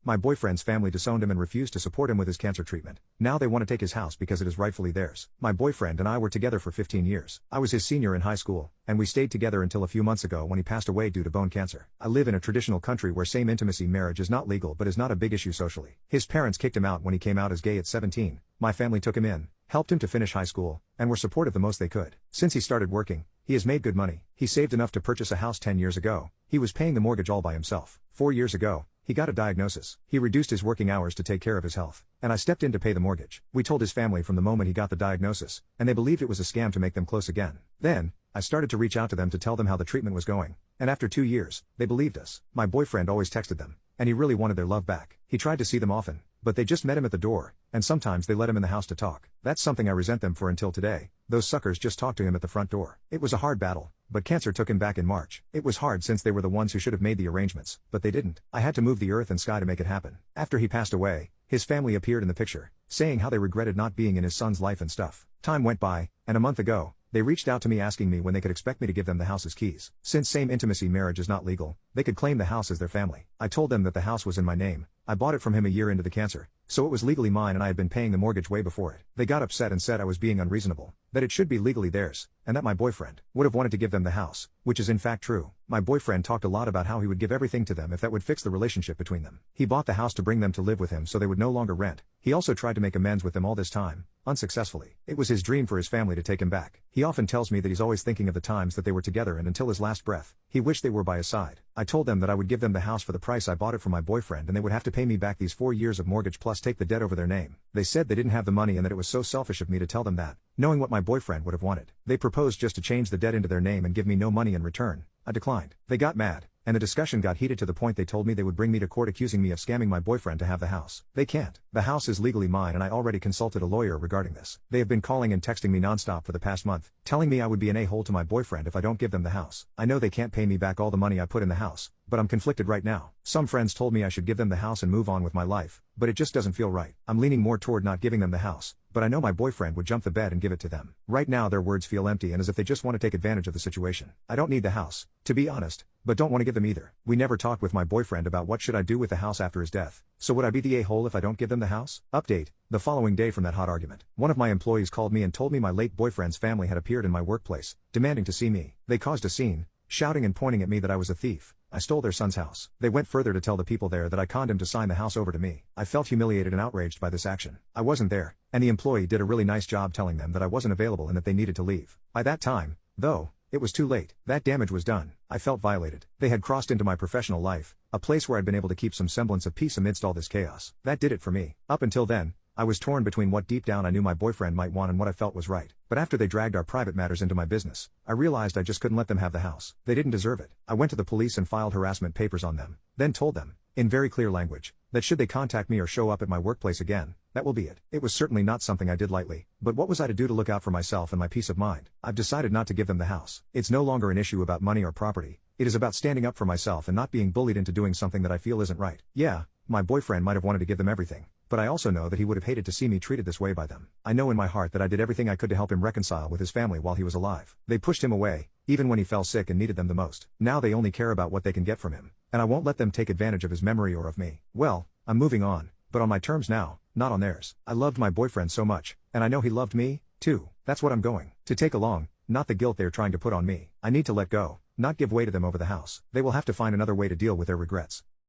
My boyfriend's family disowned him and refused to support him with his cancer treatment. Now they want to take his house because it is rightfully theirs. My boyfriend and I were together for 15 years. I was his senior in high school, and we stayed together until a few months ago when he passed away due to bone cancer. I live in a traditional country where same intimacy marriage is not legal but is not a big issue socially. His parents kicked him out when he came out as gay at 17. My family took him in, helped him to finish high school, and were supportive the most they could. Since he started working, he has made good money. He saved enough to purchase a house 10 years ago. He was paying the mortgage all by himself. 4 years ago, he got a diagnosis. He reduced his working hours to take care of his health, and I stepped in to pay the mortgage. We told his family from the moment he got the diagnosis, and they believed it was a scam to make them close again. Then, I started to reach out to them to tell them how the treatment was going, and after 2 years, they believed us. My boyfriend always texted them, and he really wanted their love back. He tried to see them often, but they just met him at the door, and sometimes they let him in the house to talk. That's something I resent them for until today. Those suckers just talked to him at the front door. It was a hard battle, but cancer took him back in March. It was hard since they were the ones who should have made the arrangements, but they didn't. I had to move the earth and sky to make it happen. After he passed away, his family appeared in the picture, saying how they regretted not being in his son's life and stuff. Time went by, and a month ago, they reached out to me asking me when they could expect me to give them the house's keys. Since same intimacy marriage is not legal, they could claim the house as their family. I told them that the house was in my name. I bought it from him a year into the cancer, so it was legally mine and I had been paying the mortgage way before it. They got upset and said I was being unreasonable, that it should be legally theirs, and that my boyfriend would have wanted to give them the house, which is in fact true. My boyfriend talked a lot about how he would give everything to them if that would fix the relationship between them. He bought the house to bring them to live with him so they would no longer rent. He also tried to make amends with them all this time, unsuccessfully. It was his dream for his family to take him back. He often tells me that he's always thinking of the times that they were together and until his last breath, he wished they were by his side. I told them that I would give them the house for the price I bought it from my boyfriend and they would have to pay me back these 4 years of mortgage plus take the debt over their name. They said they didn't have the money and that it was so selfish of me to tell them that, knowing what my boyfriend would have wanted. They proposed just to change the debt into their name and give me no money in return. I declined. They got mad, and the discussion got heated to the point they told me they would bring me to court accusing me of scamming my boyfriend to have the house. They can't. The house is legally mine and I already consulted a lawyer regarding this. They have been calling and texting me nonstop for the past month, telling me I would be an a-hole to my boyfriend if I don't give them the house. I know they can't pay me back all the money I put in the house, but I'm conflicted right now. Some friends told me I should give them the house and move on with my life, but it just doesn't feel right. I'm leaning more toward not giving them the house, but I know my boyfriend would jump the bed and give it to them. Right now their words feel empty and as if they just want to take advantage of the situation. I don't need the house, to be honest, but don't want to give them either. We never talked with my boyfriend about what should I do with the house after his death. So would I be the a-hole if I don't give them the house? Update: the following day from that hot argument, one of my employees called me and told me my late boyfriend's family had appeared in my workplace, demanding to see me. They caused a scene, shouting and pointing at me that I was a thief. I stole their son's house. They went further to tell the people there that I conned him to sign the house over to me. I felt humiliated and outraged by this action. I wasn't there, and the employee did a really nice job telling them that I wasn't available and that they needed to leave. By that time, though, it was too late. That damage was done. I felt violated. They had crossed into my professional life, a place where I'd been able to keep some semblance of peace amidst all this chaos. That did it for me. Up until then, I was torn between what deep down I knew my boyfriend might want and what I felt was right. But after they dragged our private matters into my business, I realized I just couldn't let them have the house. They didn't deserve it. I went to the police and filed harassment papers on them, then told them, in very clear language, that should they contact me or show up at my workplace again, that will be it. It was certainly not something I did lightly, but what was I to do to look out for myself and my peace of mind? I've decided not to give them the house. It's no longer an issue about money or property. It is about standing up for myself and not being bullied into doing something that I feel isn't right. Yeah, my boyfriend might have wanted to give them everything, but I also know that he would have hated to see me treated this way by them. I know in my heart that I did everything I could to help him reconcile with his family while he was alive. They pushed him away, even when he fell sick and needed them the most. Now they only care about what they can get from him, and I won't let them take advantage of his memory or of me. Well, I'm moving on, but on my terms now, not on theirs. I loved my boyfriend so much, and I know he loved me, too. That's what I'm going to take along, not the guilt they're trying to put on me. I need to let go, not give way to them over the house. They will have to find another way to deal with their regrets.